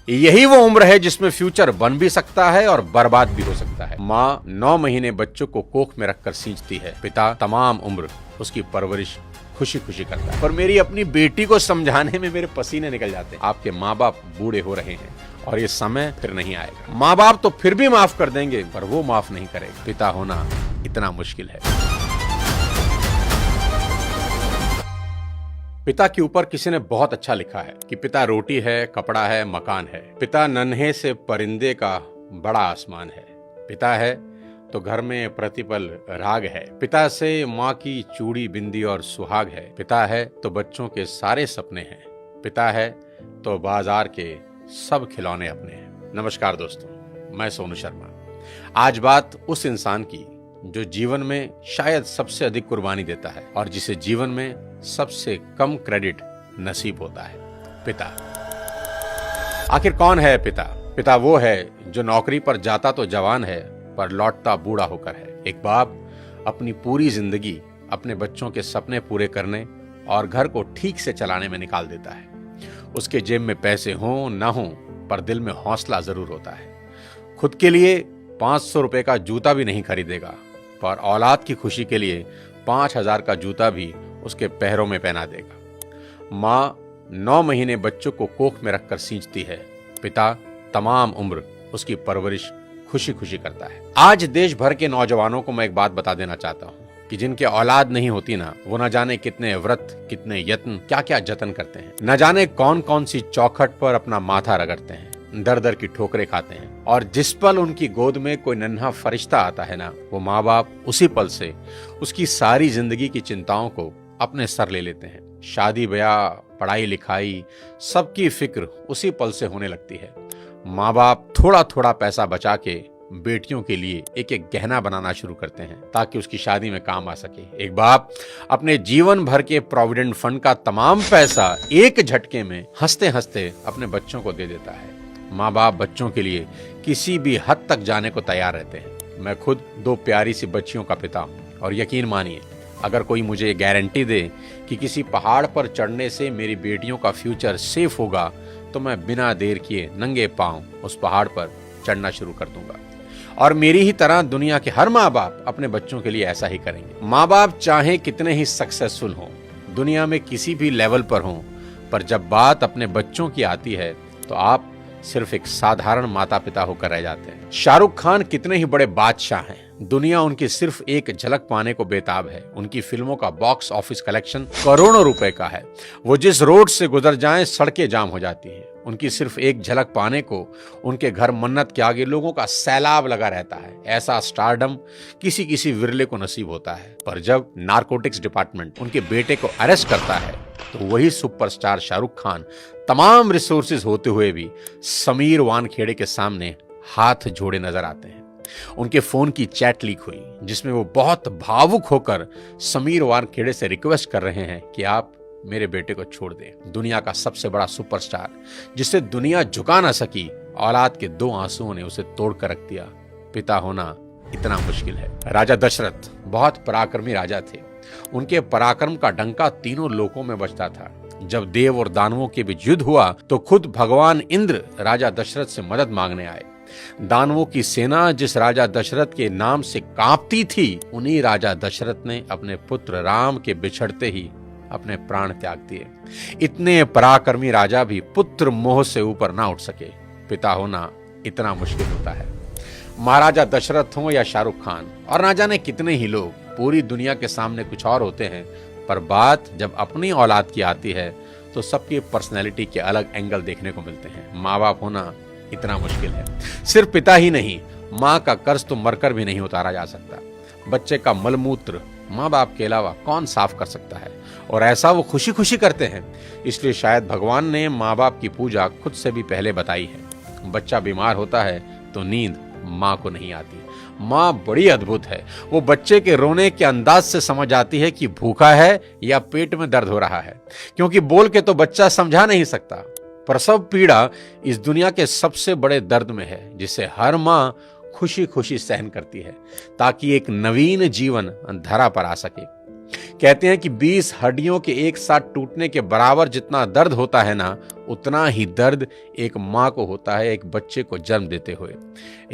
यही वो उम्र है जिसमें फ्यूचर बन भी सकता है और बर्बाद भी हो सकता है। माँ 9 महीने बच्चों को कोख में रखकर सींचती है, पिता तमाम उम्र उसकी परवरिश खुशी खुशी करता है। पर मेरी अपनी बेटी को समझाने में मेरे पसीने निकल जाते हैं। आपके माँ बाप बूढ़े हो रहे हैं और ये समय फिर नहीं आएगा। माँ बाप तो फिर भी माफ कर देंगे, पर वो माफ नहीं करेगा। पिता होना इतना मुश्किल है। पिता के ऊपर किसी ने बहुत अच्छा लिखा है कि पिता रोटी है, कपड़ा है, मकान है। पिता नन्हे से परिंदे का बड़ा आसमान है। पिता है तो घर में प्रतिपल राग है। पिता से माँ की चूड़ी, बिंदी और सुहाग है। पिता है तो बच्चों के सारे सपने हैं। पिता है तो बाजार के सब खिलौने अपने हैं। नमस्कार दोस्तों, मैं सोनू शर्मा। आज बात उस इंसान की जो जीवन में शायद सबसे अधिक कुर्बानी देता है और जिसे जीवन में सबसे कम क्रेडिट नसीब होता है, पिता। आखिर कौन है पिता? पिता वो है जो नौकरी पर जाता तो जवान है पर लौटता बूढ़ा होकर है। एक बाप अपनी पूरी जिंदगी अपने बच्चों के सपने पूरे करने और घर को ठीक से चलाने में निकाल देता है। उसके जेब में पैसे हों ना हों, पर दिल में हौसला जरूर होता है। खुद के लिए 500 रुपए का जूता भी नहीं खरीदेगा, पर औलाद की खुशी के लिए 5000 का जूता भी उसके पैरों में पहना देगा। माँ 9 महीने बच्चों को कोख में रखकर सींचती है, पिता तमाम उम्र उसकी परवरिश खुशी खुशी करता है। आज देश भर के नौजवानों को मैं एक बात बता देना चाहता हूँ कि जिनके औलाद नहीं होती ना, वो न जाने कितने व्रत, कितने यत्न, क्या क्या जतन करते हैं। न जाने कौन कौन सी चौखट पर अपना माथा रगड़ते हैं, दर दर की ठोकरें खाते हैं। और जिस पल उनकी गोद में कोई नन्हा फरिश्ता आता है ना, वो माँ बाप उसी पल से उसकी सारी जिंदगी की चिंताओं को अपने सर ले लेते हैं। शादी ब्याह, पढ़ाई लिखाई, सबकी फिक्र उसी पल से होने लगती है। माँ बाप थोड़ा थोड़ा पैसा बचा के बेटियों के लिए एक एक गहना बनाना शुरू करते हैं ताकि उसकी शादी में काम आ सके। एक बाप अपने जीवन भर के प्रोविडेंट फंड का तमाम पैसा एक झटके में हंसते हंसते अपने बच्चों को दे देता है। माँ बाप बच्चों के लिए किसी भी हद तक जाने को तैयार रहते हैं। मैं खुद 2 प्यारी सी बच्चियों का पिता हूँ और यकीन मानिए, अगर कोई मुझे गारंटी दे कि किसी पहाड़ पर चढ़ने से मेरी बेटियों का फ्यूचर सेफ होगा, तो मैं बिना देर किए नंगे पांव उस पहाड़ पर चढ़ना शुरू कर दूंगा। और मेरी ही तरह दुनिया के हर माँ बाप अपने बच्चों के लिए ऐसा ही करेंगे। माँ बाप चाहे कितने ही सक्सेसफुल हों, दुनिया में किसी भी लेवल पर हों, पर जब बात अपने बच्चों की आती है तो आप सिर्फ एक साधारण माता पिता होकर रह जाते हैं। शाहरुख खान कितने ही बड़े बादशाह हैं, दुनिया उनकी सिर्फ एक झलक पाने को बेताब है। उनकी फिल्मों का बॉक्स ऑफिस कलेक्शन करोड़ों रुपए का है। वो जिस रोड से गुजर जाएं सड़कें जाम हो जाती हैं। उनकी सिर्फ एक झलक पाने को उनके घर मन्नत के आगे लोगों का सैलाब लगा रहता है। ऐसा स्टारडम किसी किसी विरले को नसीब होता है। पर जब नारकोटिक्स डिपार्टमेंट उनके बेटे को अरेस्ट करता है तो वही सुपरस्टार शाहरुख खान तमाम रिसोर्सेज होते हुए भी समीर वानखेड़े के सामने हाथ जोड़े नजर आते हैं। उनके फोन की चैट लीक हुई जिसमें वो बहुत भावुक होकर समीर वानखेड़े से रिक्वेस्ट कर रहे हैं कि आप मेरे बेटे को छोड़ दें। दुनिया का सबसे बड़ा सुपरस्टार जिसे दुनिया झुका ना सकी, औलाद के 2 आंसुओं ने उसे तोड़ कर रख दिया। पिता होना इतना मुश्किल है। राजा दशरथ बहुत पराक्रमी राजा थे। उनके पराक्रम का डंका तीनों लोकों में बजता था। जब देव और दानवों के बीच युद्ध हुआ तो खुद भगवान इंद्र राजा दशरथ से मदद मांगने आए। दानवों की सेना जिस राजा दशरथ के नाम से कांपती थी, उन्हीं राजा दशरथ ने अपने पुत्र राम के बिछड़ते ही अपने प्राण त्याग दिए। इतने पराक्रमी राजा भी पुत्र मोह से ऊपर ना उठ सके। पिता होना इतना मुश्किल होता है। महाराजा दशरथ हो या शाहरुख खान और ना जाने कितने ही लोग, पूरी दुनिया के सामने कुछ और होते हैं, पर बात जब अपनी औलाद की आती है तो सबकी पर्सनैलिटी के अलग एंगल देखने को मिलते हैं। माँ बाप होना इतना मुश्किल है। सिर्फ पिता ही नहीं, माँ का कर्ज तो मरकर भी नहीं उतारा जा सकता। बच्चे का मलमूत्र माँ बाप के अलावा कौन साफ कर सकता है, और ऐसा वो खुशी खुशी करते हैं। इसलिए शायद भगवान ने माँ बाप की पूजा खुद से भी पहले बताई है। बच्चा बीमार होता है तो नींद माँ को नहीं आती। माँ बड़ी अद्भुत है। वो बच्चे के रोने के अंदाज से समझ आती है कि भूखा है या पेट में दर्द हो रहा है, क्योंकि बोल के तो बच्चा समझा नहीं सकता। प्रसव पीड़ा इस दुनिया के सबसे बड़े दर्द में है, जिसे हर माँ खुशी खुशी सहन करती है ताकि एक नवीन जीवन धरा पर आ सके। कहते हैं कि 20 हड्डियों के एक साथ टूटने के बराबर जितना दर्द होता है ना, उतना ही दर्द एक माँ को होता है एक बच्चे को जन्म देते हुए।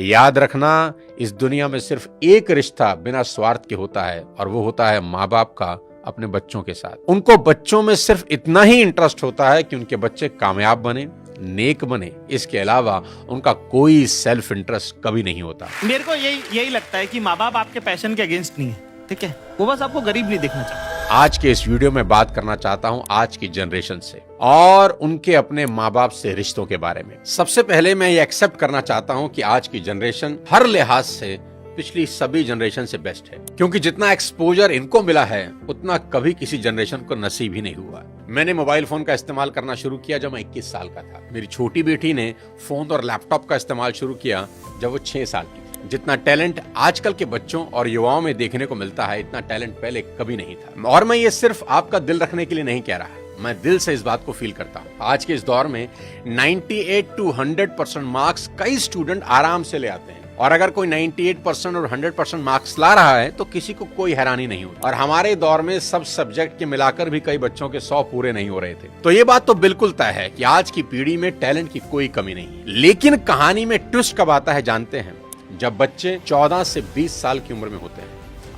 याद रखना, इस दुनिया में सिर्फ एक रिश्ता बिना स्वार्थ के होता है, और वो होता है माँ बाप का अपने बच्चों के साथ। उनको बच्चों में सिर्फ इतना ही इंटरेस्ट होता है कि उनके बच्चे कामयाब बने, नेक बने। इसके अलावा उनका कोई सेल्फ इंटरेस्ट कभी नहीं होता। मेरे को यही लगता है कि माँ बाप आपके पैशन के अगेंस्ट नहीं है, ठीक है? वो बस आपको गरीब नहीं देखना चाहता। आज के इस वीडियो में बात करना चाहता हूं आज की जनरेशन से और उनके अपने माँ बाप से रिश्तों के बारे में। सबसे पहले मैं ये एक्सेप्ट करना चाहता हूं कि आज की जनरेशन हर लिहाज से पिछली सभी जनरेशन से बेस्ट है, क्योंकि जितना एक्सपोजर इनको मिला है उतना कभी किसी जनरेशन को नसीब ही नहीं हुआ। मैंने मोबाइल फोन का इस्तेमाल करना शुरू किया जब मैं 21 साल का था। मेरी छोटी बेटी ने फोन और लैपटॉप का इस्तेमाल शुरू किया जब वो 6 साल की थी। जितना टैलेंट आजकल के बच्चों और युवाओं में देखने को मिलता है, इतना टैलेंट पहले कभी नहीं था। और मैं ये सिर्फ आपका दिल रखने के लिए नहीं कह रहा, मैं दिल से इस बात को फील करता हूँ। आज के इस दौर में 98 to 100% मार्क्स कई स्टूडेंट आराम से ले आते हैं, और अगर कोई 98% और 100% मार्क्स ला रहा है तो किसी को कोई हैरानी नहीं होती। और हमारे दौर में सब सब्जेक्ट के मिलाकर भी कई बच्चों के 100 पूरे नहीं हो रहे थे। तो ये बात तो बिल्कुल तय है कि आज की पीढ़ी में टैलेंट की कोई कमी नहीं है। लेकिन कहानी में ट्विस्ट कब आता है जानते हैं? जब बच्चे 14 से 20 साल की उम्र में होते हैं।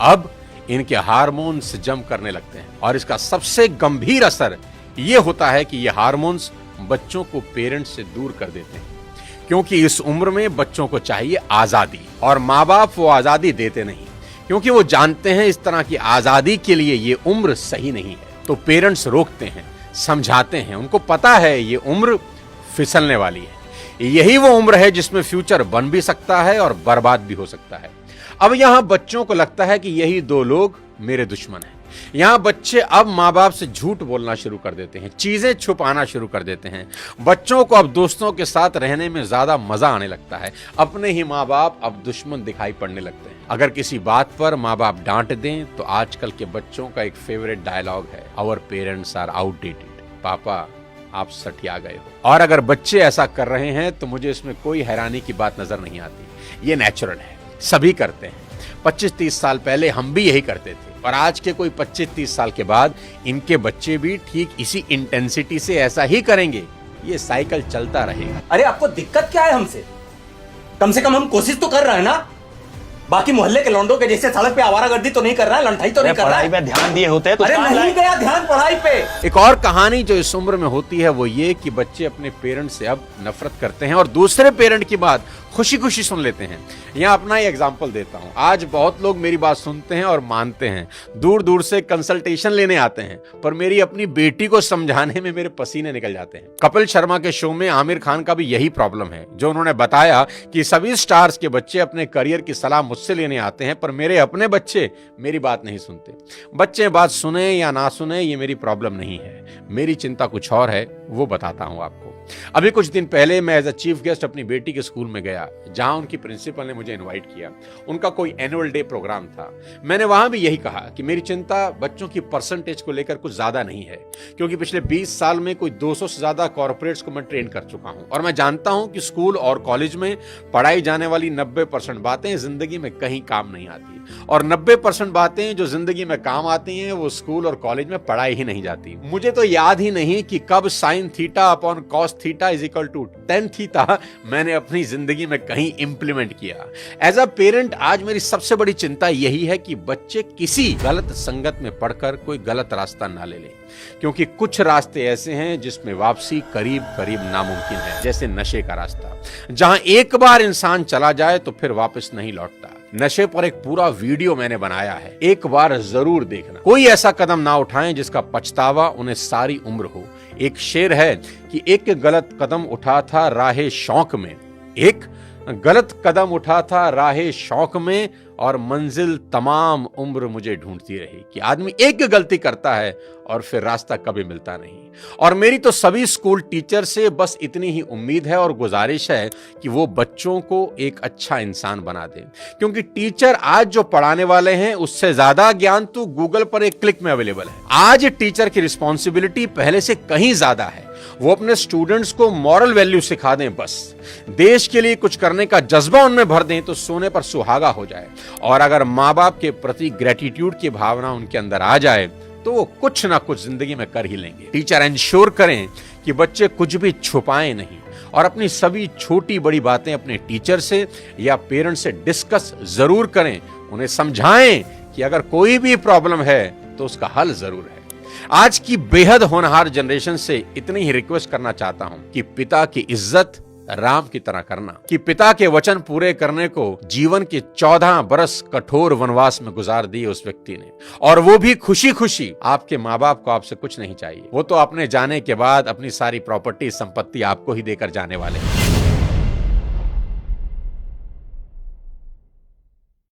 अब इनके हार्मोन्स जम करने लगते हैं, और इसका सबसे गंभीर असर ये होता है कि ये हार्मोन्स बच्चों को पेरेंट्स से दूर कर देते हैं, क्योंकि इस उम्र में बच्चों को चाहिए आजादी, और माँ बाप वो आजादी देते नहीं, क्योंकि वो जानते हैं इस तरह की आजादी के लिए ये उम्र सही नहीं है। तो पेरेंट्स रोकते हैं, समझाते हैं, उनको पता है ये उम्र फिसलने वाली है। यही वो उम्र है जिसमें फ्यूचर बन भी सकता है और बर्बाद भी हो सकता है। अब यहां बच्चों को लगता है कि यही दो लोग मेरे दुश्मन हैं। यहां बच्चे अब माँ बाप से झूठ बोलना शुरू कर देते हैं, चीजें छुपाना शुरू कर देते हैं। बच्चों को अब दोस्तों के साथ रहने में ज्यादा मजा आने लगता है। अपने ही माँ बाप अब दुश्मन दिखाई पड़ने लगते हैं। अगर किसी बात पर माँ बाप डांट दें तो आजकल के बच्चों का एक फेवरेट डायलॉग है, आवर पेरेंट्स आर आउटडेटेड। पापा आप सठिया गए हो। और अगर बच्चे ऐसा कर रहे हैं तो मुझे इसमें कोई हैरानी की बात नजर नहीं आती। ये नेचुरल है, सभी करते हैं। 25-30 साल पहले हम भी यही करते थे, और आज के कोई 25-30 साल के बाद इनके बच्चे भी ठीक इसी इंटेंसिटी से ऐसा ही करेंगे। ये साइकिल चलता रहेगा। अरे आपको दिक्कत क्या है हमसे? कम से कम हम कोशिश तो कर रहे हैं ना। बाकी मोहल्ले के लौंडों के जैसे सड़क पे आवारागर्दी तो नहीं कर रहा है, लंठाई तो नहीं कर रहा है। पढ़ाई पे ध्यान दिए होते तो अरे नहीं गया ध्यान पढ़ाई पे। एक और कहानी जो इस उम्र में होती है वो ये कि बच्चे अपने पेरेंट्स से अब नफरत करते हैं और दूसरे पेरेंट की बात खुशी खुशी सुन लेते हैं। यहाँ अपना ही एग्जाम्पल देता हूँ। आज बहुत लोग मेरी बात सुनते हैं और मानते हैं, दूर दूर से कंसल्टेशन लेने आते हैं, पर मेरी अपनी बेटी को समझाने में मेरे पसीने निकल जाते हैं। कपिल शर्मा के शो में आमिर खान का भी यही प्रॉब्लम है, जो उन्होंने बताया कि सभी स्टार्स के बच्चे अपने करियर की सलाह मुझसे लेने आते हैं, पर मेरे अपने बच्चे मेरी बात नहीं सुनते। बच्चे बात सुने या ना सुने ये मेरी प्रॉब्लम नहीं है, मेरी चिंता कुछ और है, वो बताता हूँ आपको। अभी कुछ दिन पहले मैं एज अ चीफ गेस्ट अपनी बेटी के स्कूल में गया, जहां उनकी प्रिंसिपल ने मुझे इनवाइट किया। उनका कोई एनुअल डे प्रोग्राम था। मैंने वहां भी यही कहा कि मेरी चिंता बच्चों की परसेंटेज को लेकर कुछ ज्यादा नहीं है, क्योंकि पिछले 20 साल में कोई 200 से ज्यादा कॉर्पोरेट्स को मैं ट्रेन कर चुका हूं, और मैं जानता हूं कि स्कूल और कॉलेज में पढ़ाई जाने वाली 90% बातें जिंदगी में कहीं काम नहीं आती, और 90% बातें जो जिंदगी में काम आती हैं वो स्कूल और कॉलेज में पढ़ाई ही नहीं जाती। मुझे तो याद ही नहीं कि कब sine theta upon cos theta is equal to tan theta मैंने अपनी जिंदगी में कहीं इंप्लीमेंट किया। एज अ पेरेंट आज मेरी सबसे बड़ी चिंता यही है कि बच्चे किसी गलत संगत में पढ़कर कोई गलत रास्ता ना ले लें, क्योंकि कुछ रास्ते ऐसे हैं जिसमें वापसी करीब करीब नामुमकिन है, जैसे नशे का रास्ता, जहां एक बार इंसान चला जाए तो फिर वापस नहीं लौटता। नशे पर एक पूरा वीडियो मैंने बनाया है, एक बार जरूर देखना। कोई ऐसा कदम ना उठाएं जिसका पछतावा उन्हें सारी उम्र हो। एक शेर है कि एक गलत कदम उठा था राहे शौक में, एक गलत कदम उठा था राहे शौक में, और मंजिल तमाम उम्र मुझे ढूंढती रही। कि आदमी एक गलती करता है और फिर रास्ता कभी मिलता नहीं। और मेरी तो सभी स्कूल टीचर से बस इतनी ही उम्मीद है और गुजारिश है कि वो बच्चों को एक अच्छा इंसान बना दें, क्योंकि टीचर आज जो पढ़ाने वाले हैं उससे ज्यादा ज्ञान तो गूगल पर एक क्लिक में अवेलेबल है। आज टीचर की रिस्पॉन्सिबिलिटी पहले से कहीं ज्यादा है, वो अपने स्टूडेंट्स को मॉरल वैल्यू सिखा दें, बस देश के लिए कुछ करने का जज्बा उनमें भर दें तो सोने पर सुहागा हो जाए। और अगर माँ बाप के प्रति ग्रेटिट्यूड की भावना उनके अंदर आ जाए तो वो कुछ ना कुछ जिंदगी में कर ही लेंगे। टीचर इंश्योर करें कि बच्चे कुछ भी छुपाएं नहीं और अपनी सभी छोटी बड़ी बातें अपने टीचर से या पेरेंट्स से डिस्कस जरूर करें। उन्हें समझाएं कि अगर कोई भी प्रॉब्लम है तो उसका हल जरूर है। आज की बेहद होनहार जनरेशन से इतनी ही रिक्वेस्ट करना चाहता हूं कि पिता की इज्जत राम की तरह करना, कि पिता के वचन पूरे करने को जीवन के 14 बरस कठोर वनवास में गुजार दिए उस व्यक्ति ने, और वो भी खुशी खुशी। आपके माँ बाप को आपसे कुछ नहीं चाहिए, वो तो अपने जाने के बाद अपनी सारी प्रॉपर्टी संपत्ति आपको ही देकर जाने वाले हैं।